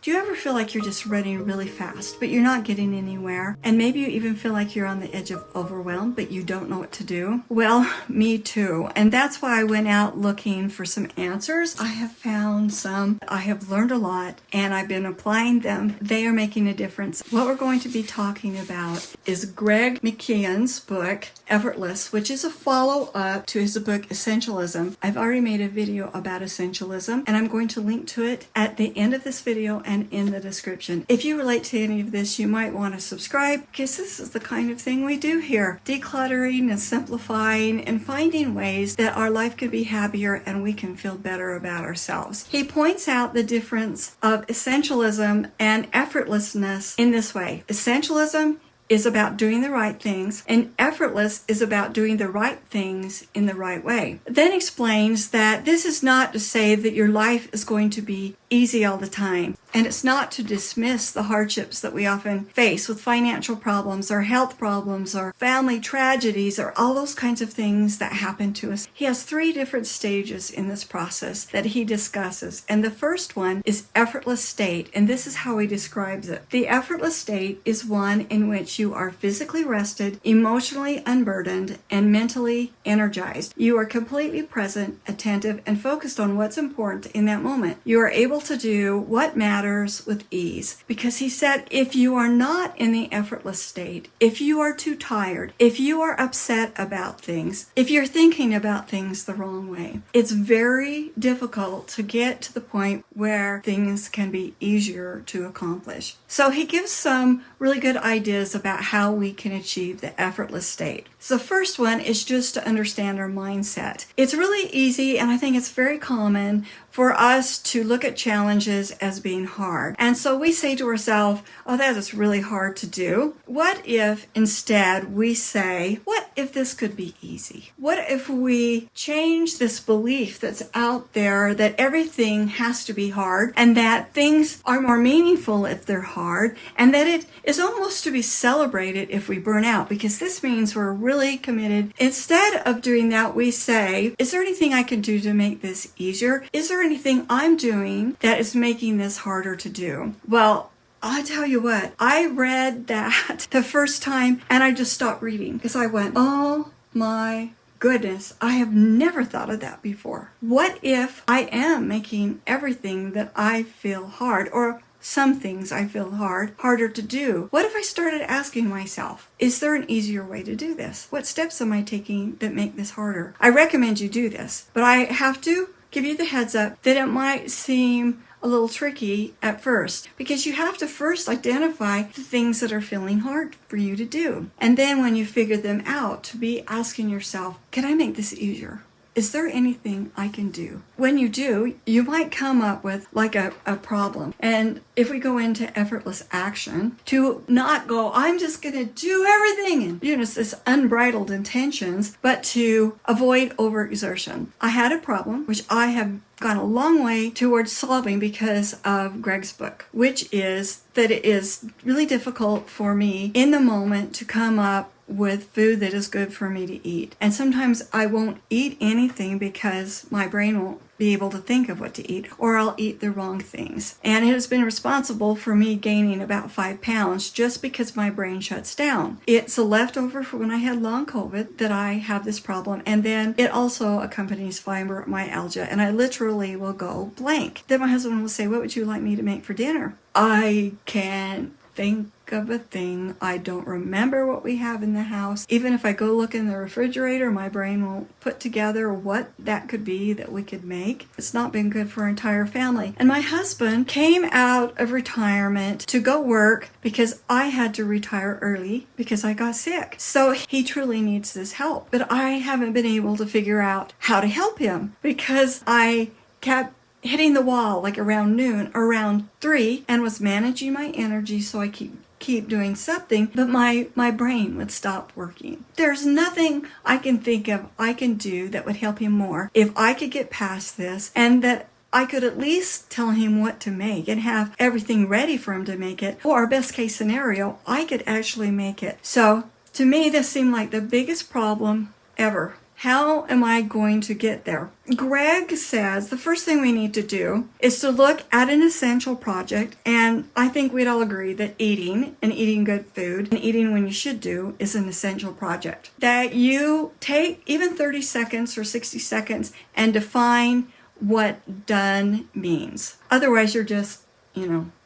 Do you ever feel like you're just running really fast, but you're not getting anywhere? And maybe you even feel like you're on the edge of overwhelm, but you don't know what to do? Well, me too. And that's why I went out looking for some answers. I have found some. I have learned a lot, and I've been applying them. They are making a difference. What we're going to be talking about is Greg McKeown's book, Effortless, which is a follow-up to his book, Essentialism. I've already made a video about Essentialism, and I'm going to link to it at the end of this video and in the description. If you relate to any of this, you might want to subscribe, because this is the kind of thing we do here. Decluttering and simplifying and finding ways that our life could be happier and we can feel better about ourselves. He points out the difference of essentialism and effortlessness in this way. Essentialism is about doing the right things, and effortless is about doing the right things in the right way. Then explains that this is not to say that your life is going to be easy all the time, and it's not to dismiss the hardships that we often face with financial problems or health problems or family tragedies or all those kinds of things that happen to us. He has 3 different stages in this process that he discusses, and the first one is effortless state, and this is how he describes it. The effortless state is one in which you are physically rested, emotionally unburdened, and mentally energized. You are completely present, attentive, and focused on what's important in that moment. You are able to do what matters with ease, because he said if you are not in the effortless state, if you are too tired, if you are upset about things, if you're thinking about things the wrong way, it's very difficult to get to the point where things can be easier to accomplish. So he gives some really good ideas about how we can achieve the effortless state. So the first one is just to understand our mindset. It's really easy, and I think it's very common for us to look at challenges as being hard. And so we say to ourselves, oh, that is really hard to do. What if instead we say, what if this could be easy? What if we change this belief that's out there that everything has to be hard, and that things are more meaningful if they're hard, and that it is almost to be celebrated if we burn out, because this means we're really committed. Instead of doing that, we say, is there anything I can do to make this easier? Is there anything I'm doing that is making this harder to do? Well, I'll tell you what, I read that the first time and I just stopped reading, because I went, oh my goodness, I have never thought of that before. What if I am making everything that I feel hard, or some things I feel harder to do? What if I started asking myself, is there an easier way to do this? What steps am I taking that make this harder? I recommend you do this, but I have to give you the heads up that it might seem a little tricky at first, because you have to first identify the things that are feeling hard for you to do. And then when you figure them out, to be asking yourself, can I make this easier? Is there anything I can do? When you do, you might come up with like a problem. And if we go into effortless action, to not go, I'm just going to do everything, and it's this unbridled intentions, but to avoid overexertion. I had a problem, which I have gone a long way towards solving because of Greg's book, which is that it is really difficult for me in the moment to come up with food that is good for me to eat. And sometimes I won't eat anything because my brain won't be able to think of what to eat, or I'll eat the wrong things. And it has been responsible for me gaining about 5 pounds just because my brain shuts down. It's a leftover from when I had long COVID that I have this problem, and then it also accompanies fibromyalgia, and I literally will go blank. Then my husband will say, what would you like me to make for dinner? I can't think of a thing. I don't remember what we have in the house. Even if I go look in the refrigerator, my brain won't put together what that could be that we could make. It's not been good for our entire family. And my husband came out of retirement to go work because I had to retire early because I got sick. So he truly needs this help. But I haven't been able to figure out how to help him, because I kept hitting the wall like around noon, around 3, and was managing my energy so I keep doing something, but my brain would stop working. There's nothing I can think of I can do that would help him more if I could get past this, and that I could at least tell him what to make and have everything ready for him to make it, or best case scenario, I could actually make it. So to me, this seemed like the biggest problem ever How am I going to get there? Greg says the first thing we need to do is to look at an essential project, and I think we'd all agree that eating and eating good food and eating when you should do is an essential project. That you take even 30 seconds or 60 seconds and define what done means. Otherwise, you're just,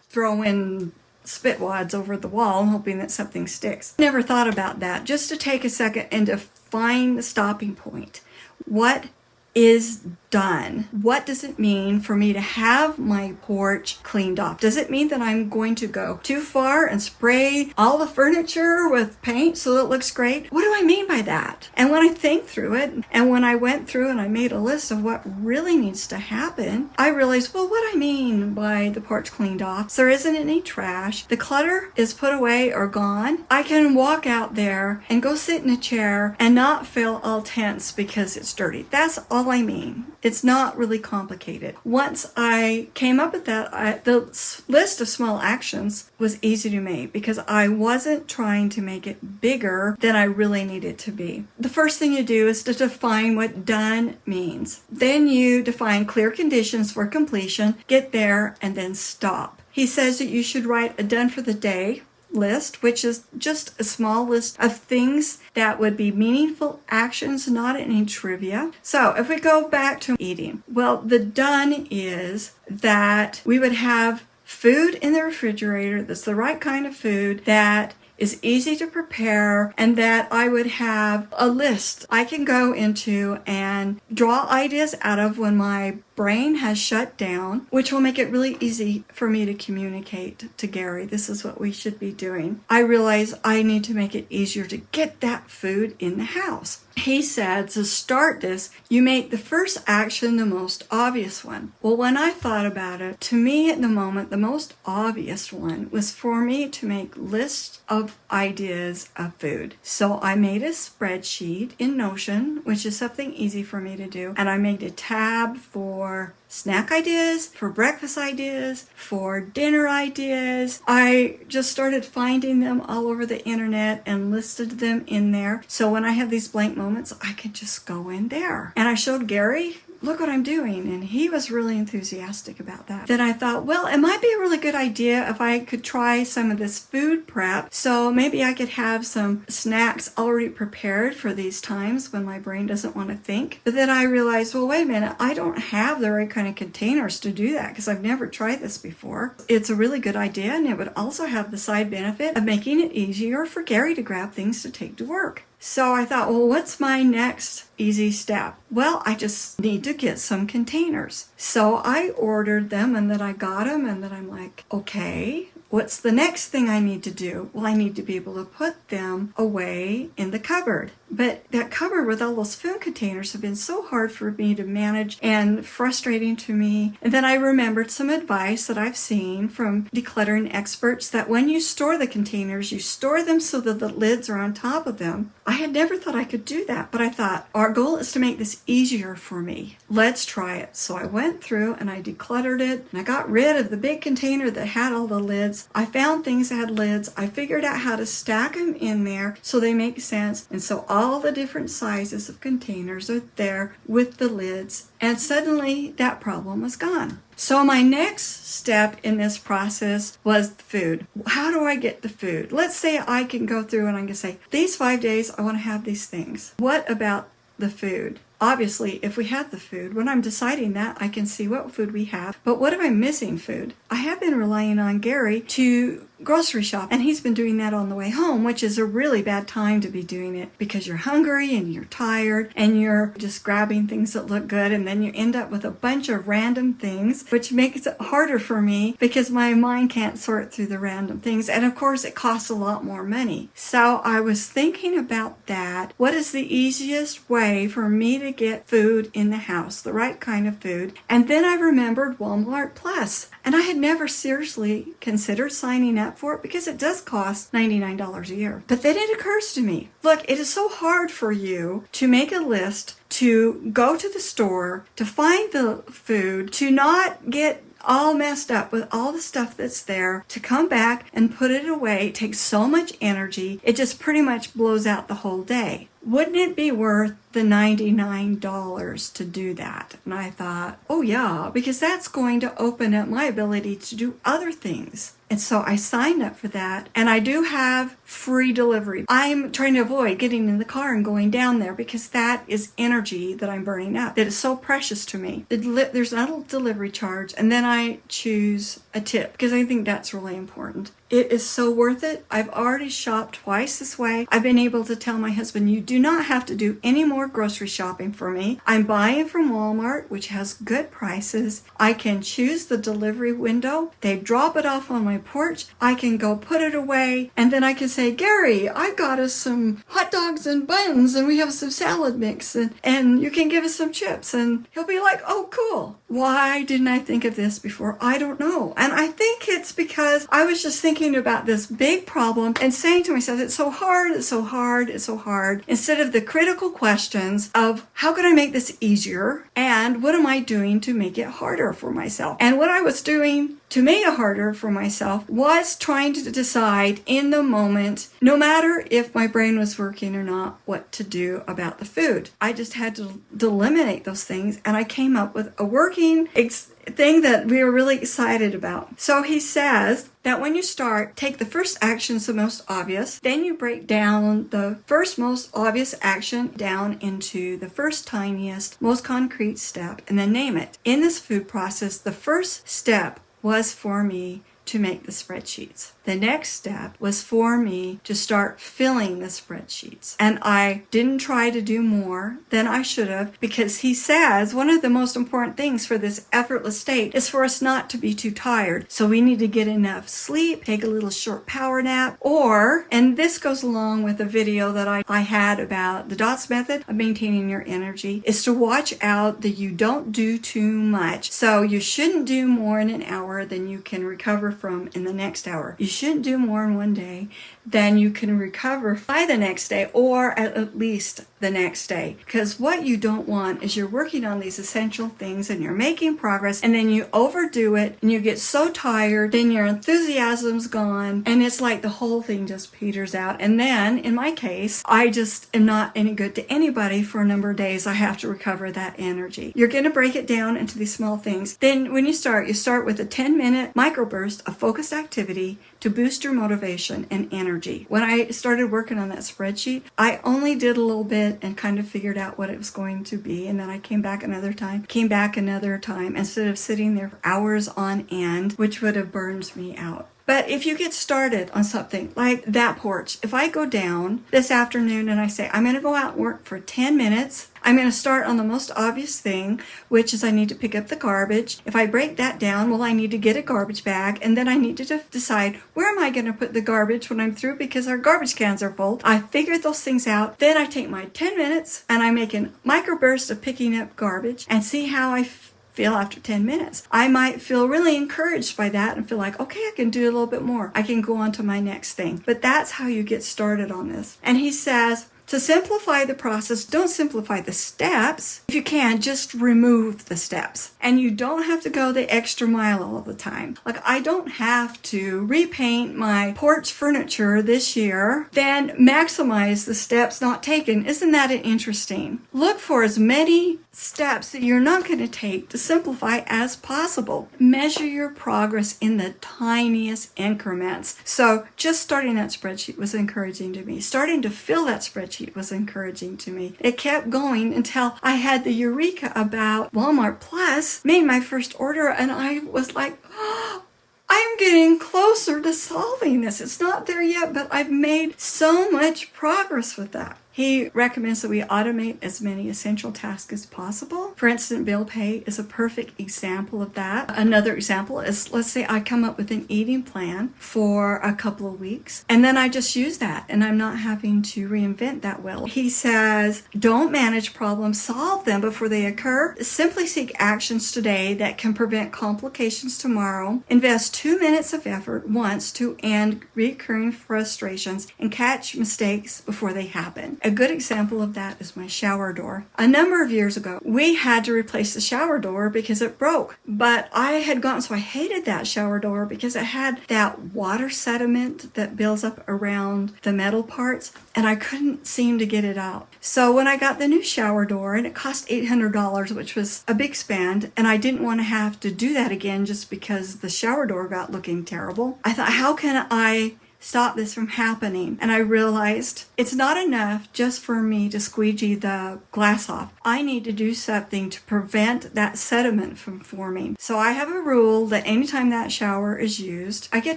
throwing spit wads over the wall hoping that something sticks. Never thought about that. Just to take a second and define the stopping point. What is done? What does it mean for me to have my porch cleaned off? Does it mean that I'm going to go too far and spray all the furniture with paint so it looks great? What do I mean by that? And when I think through it, and when I went through and I made a list of what really needs to happen, I realized, well, what I mean by the porch cleaned off, so there isn't any trash, the clutter is put away or gone, I can walk out there and go sit in a chair and not feel all tense because it's dirty. That's all I mean. It's not really complicated. Once I came up with that, the list of small actions was easy to make because I wasn't trying to make it bigger than I really needed to be. The first thing you do is to define what done means. Then you define clear conditions for completion, get there, and then stop. He says that you should write a done for the day list, which is just a small list of things that would be meaningful actions, not any trivia. So if we go back to eating, well, the done is that we would have food in the refrigerator that's the right kind of food, that is easy to prepare, and that I would have a list I can go into and draw ideas out of when my brain has shut down, which will make it really easy for me to communicate to Gary. This is what we should be doing. I realize I need to make it easier to get that food in the house. He said to start this, you make the first action the most obvious one. Well, when I thought about it, to me at the moment, the most obvious one was for me to make lists of ideas of food. So I made a spreadsheet in Notion, which is something easy for me to do. And I made a tab for snack ideas, for breakfast ideas, for dinner ideas. I just started finding them all over the internet and listed them in there. So when I have these blank moments, I can just go in there. And I showed Gary, look what I'm doing. And he was really enthusiastic about that. Then I thought, well, it might be a really good idea if I could try some of this food prep. So maybe I could have some snacks already prepared for these times when my brain doesn't want to think. But then I realized, well, wait a minute, I don't have the right kind of containers to do that because I've never tried this before. It's a really good idea, and it would also have the side benefit of making it easier for Gary to grab things to take to work. So I thought, well, what's my next easy step? Well, I just need to get some containers. So I ordered them, and then I got them, and then I'm like, okay, what's the next thing I need to do? Well, I need to be able to put them away in the cupboard. But that cupboard with all those food containers have been so hard for me to manage and frustrating to me. And then I remembered some advice that I've seen from decluttering experts that when you store the containers, you store them so that the lids are on top of them. I had never thought I could do that, but I thought our goal is to make this easier for me. Let's try it. So I went through and I decluttered it, and I got rid of the big container that had all the lids. I found things that had lids. I figured out how to stack them in there so they make sense. And so all the different sizes of containers are there with the lids, and suddenly that problem was gone. So my next step in this process was the food. How do I get the food? Let's say I can go through and I can say, these 5 days I want to have these things. What about the food? Obviously, if we have the food, when I'm deciding that, I can see what food we have. But what if I'm missing food? I have been relying on Gary to grocery shop, and he's been doing that on the way home, which is a really bad time to be doing it because you're hungry and you're tired and you're just grabbing things that look good, and then you end up with a bunch of random things, which makes it harder for me because my mind can't sort through the random things, and of course it costs a lot more money. So I was thinking about that. What is the easiest way for me to get food in the house, the right kind of food? And then I remembered Walmart Plus, and I had never seriously considered signing up for it because it does cost $99 a year. But then it occurs to me, look, it is so hard for you to make a list, to go to the store, to find the food, to not get all messed up with all the stuff that's there, to come back and put it away. It takes so much energy. It just pretty much blows out the whole day. Wouldn't it be worth the $99 to do that. And I thought, oh yeah, because that's going to open up my ability to do other things. And so I signed up for that, and I do have free delivery. I'm trying to avoid getting in the car and going down there because that is energy that I'm burning up that is so precious to me. There's not a delivery charge, and then I choose a tip because I think that's really important. It is so worth it. I've already shopped twice this way. I've been able to tell my husband, you do not have to do any more grocery shopping for me. I'm buying from Walmart, which has good prices. I can choose the delivery window. They drop it off on my porch. I can go put it away, and then I can say, Gary, I got us some hot dogs and buns, and we have some salad mix, and you can give us some chips. And he'll be like, oh, cool. Why didn't I think of this before? I don't know. And I think it's because I was just thinking about this big problem and saying to myself, it's so hard, it's so hard, it's so hard, instead of the critical questions of how can I make this easier and what am I doing to make it harder for myself? And what I was doing to make it harder for myself was trying to decide in the moment, no matter if my brain was working or not, what to do about the food. I just had to eliminate those things, and I came up with a working thing that we were really excited about. So he says that when you start, take the first action, the most obvious, then you break down the first most obvious action down into the first tiniest, most concrete step, and then name it. In this food process, the first step was for me to make the spreadsheets. The next step was for me to start filling the spreadsheets. And I didn't try to do more than I should have, because he says one of the most important things for this effortless state is for us not to be too tired. So we need to get enough sleep, take a little short power nap, or, and this goes along with a video that I had about the DOTS method of maintaining your energy, is to watch out that you don't do too much. So you shouldn't do more in an hour than you can recover from in the next hour. You shouldn't do more in one day than you can recover by the next day, or at least the next day. Because what you don't want is you're working on these essential things and you're making progress, and then you overdo it and you get so tired, then your enthusiasm's gone, and it's like the whole thing just peters out. And then in my case, I just am not any good to anybody for a number of days. I have to recover that energy. You're going to break it down into these small things. Then when you start with a 10-minute microburst of focused activity to boost your motivation and energy. When I started working on that spreadsheet, I only did a little bit and kind of figured out what it was going to be, and then I came back another time instead of sitting there for hours on end, which would have burned me out. But if you get started on something like that porch, if I go down this afternoon and I say, I'm going to go out and work for 10 minutes, I'm going to start on the most obvious thing, which is I need to pick up the garbage. If I break that down, well, I need to get a garbage bag, and then I need to decide where am I going to put the garbage when I'm through, because our garbage cans are full. I figured those things out. Then I take my 10 minutes and I make a microburst of picking up garbage and see how I feel after 10 minutes. I might feel really encouraged by that and feel like, okay, I can do a little bit more. I can go on to my next thing. But that's how you get started on this. And he says, to simplify the process, don't simplify the steps. If you can, just remove the steps. And you don't have to go the extra mile all the time. Like, I don't have to repaint my porch furniture this year, then maximize the steps not taken. Isn't that interesting? Look for as many steps that you're not going to take to simplify as possible. Measure your progress in the tiniest increments. So just starting that spreadsheet was encouraging to me. Starting to fill that spreadsheet was encouraging to me. It kept going until I had the eureka about Walmart Plus, made my first order, and I was like, oh, I'm getting closer to solving this. It's not there yet, but I've made so much progress with that. He recommends that we automate as many essential tasks as possible. For instance, bill pay is a perfect example of that. Another example is, let's say I come up with an eating plan for a couple of weeks, and then I just use that, and I'm not having to reinvent that wheel. He says, don't manage problems, solve them before they occur. Simply seek actions today that can prevent complications tomorrow. Invest 2 minutes of effort once to end recurring frustrations and catch mistakes before they happen. A A good example of that is my shower door. A number of years ago, we had to replace the shower door because it broke. But I hated that shower door because it had that water sediment that builds up around the metal parts, and I couldn't seem to get it out. So when I got the new shower door, and it cost $800, which was a big spend, and I didn't want to have to do that again just because the shower door got looking terrible, I thought, how can I stop this from happening? And I realized it's not enough just for me to squeegee the glass off. I need to do something to prevent that sediment from forming. So I have a rule that anytime that shower is used, I get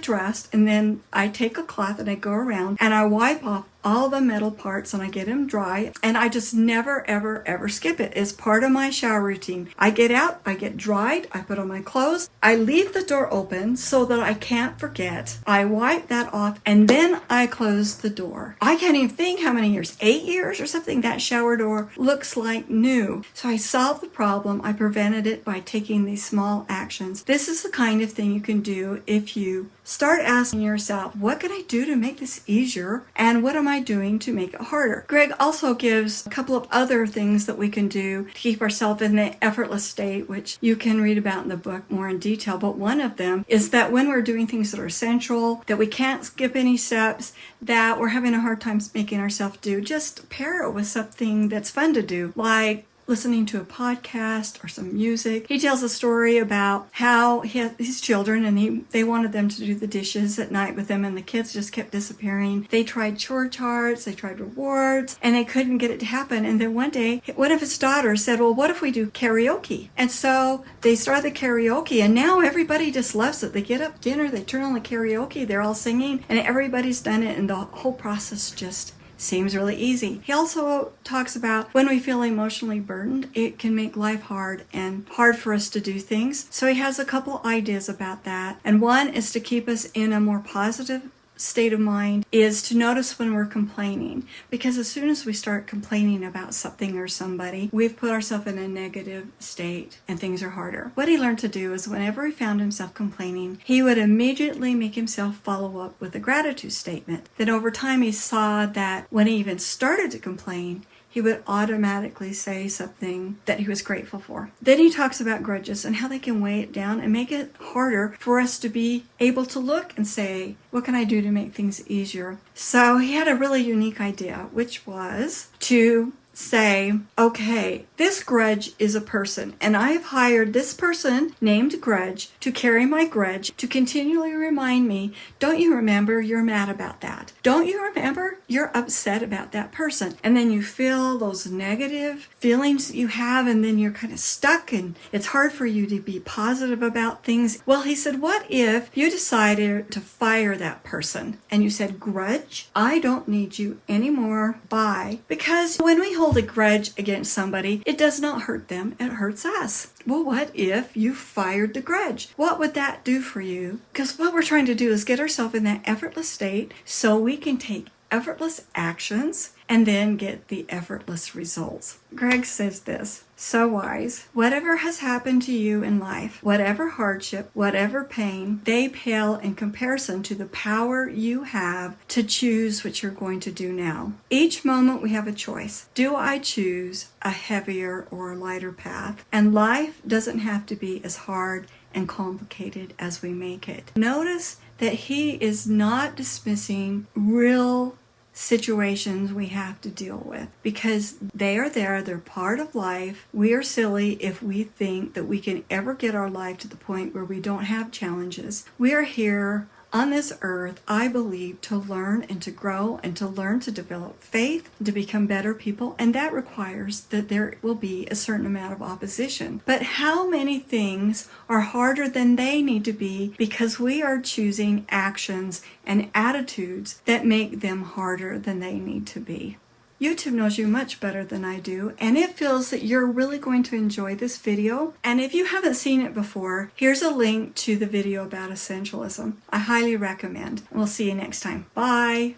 dressed and then I take a cloth and I go around and I wipe off all the metal parts and I get them dry, and I just never ever skip it. It's part of my shower routine. I get out, I get dried, I put on my clothes, I leave the door open so that I can't forget. I wipe that off and then I close the door. I can't even think how many years, 8 years or something, that shower door looks like new. So I solved the problem. I prevented it by taking these small actions. This is the kind of thing you can do if you start asking yourself, what can I do to make this easier? And what am I doing to make it harder? Greg also gives a couple of other things that we can do to keep ourselves in the effortless state, which you can read about in the book more in detail. But one of them is that when we're doing things that are essential, that we can't skip any steps, that we're having a hard time making ourselves do, just pair it with something that's fun to do, like listening to a podcast or some music. He tells a story about how he had his children and they wanted them to do the dishes at night with them, and the kids just kept disappearing. They tried chore charts, they tried rewards, and they couldn't get it to happen. And then one day, one of his daughters said, well, what if we do karaoke? And so they started the karaoke, and now everybody just loves it. They get up dinner, they turn on the karaoke, they're all singing, and everybody's done it, and the whole process just seems really easy. He also talks about when we feel emotionally burdened, it can make life hard and hard for us to do things. So he has a couple ideas about that. And one is to keep us in a more positive state of mind, is to notice when we're complaining, because as soon as we start complaining about something or somebody, we've put ourselves in a negative state and things are harder. What he learned to do is whenever he found himself complaining, he would immediately make himself follow up with a gratitude statement. Then over time he saw that when he even started to complain, he would automatically say something that he was grateful for. Then he talks about grudges and how they can weigh it down and make it harder for us to be able to look and say, what can I do to make things easier? So he had a really unique idea, which was to say, okay, this grudge is a person, and I've hired this person named Grudge to carry my grudge, to continually remind me, don't you remember you're mad about that? Don't you remember you're upset about that person? And then you feel those negative feelings that you have, and then you're kind of stuck, and it's hard for you to be positive about things. Well, he said, what if you decided to fire that person? And you said, Grudge, I don't need you anymore. Bye. Because when we hold a grudge against somebody, it does not hurt them, it hurts us. Well, what if you fired the grudge? What would that do for you? Because what we're trying to do is get ourselves in that effortless state so we can take effortless actions and then get the effortless results. Greg says this, so wise. Whatever has happened to you in life, whatever hardship, whatever pain, they pale in comparison to the power you have to choose what you're going to do now. Each moment we have a choice. Do I choose a heavier or a lighter path? And life doesn't have to be as hard and complicated as we make it. Notice that he is not dismissing real situations we have to deal with, because they are there, they're part of life. We are silly if we think that we can ever get our life to the point where we don't have challenges. We are here on this earth, I believe, to learn and to grow and to learn to develop faith, to become better people, and that requires that there will be a certain amount of opposition. But how many things are harder than they need to be because we are choosing actions and attitudes that make them harder than they need to be? YouTube knows you much better than I do, and it feels that you're really going to enjoy this video. And if you haven't seen it before, here's a link to the video about essentialism. I highly recommend. We'll see you next time. Bye!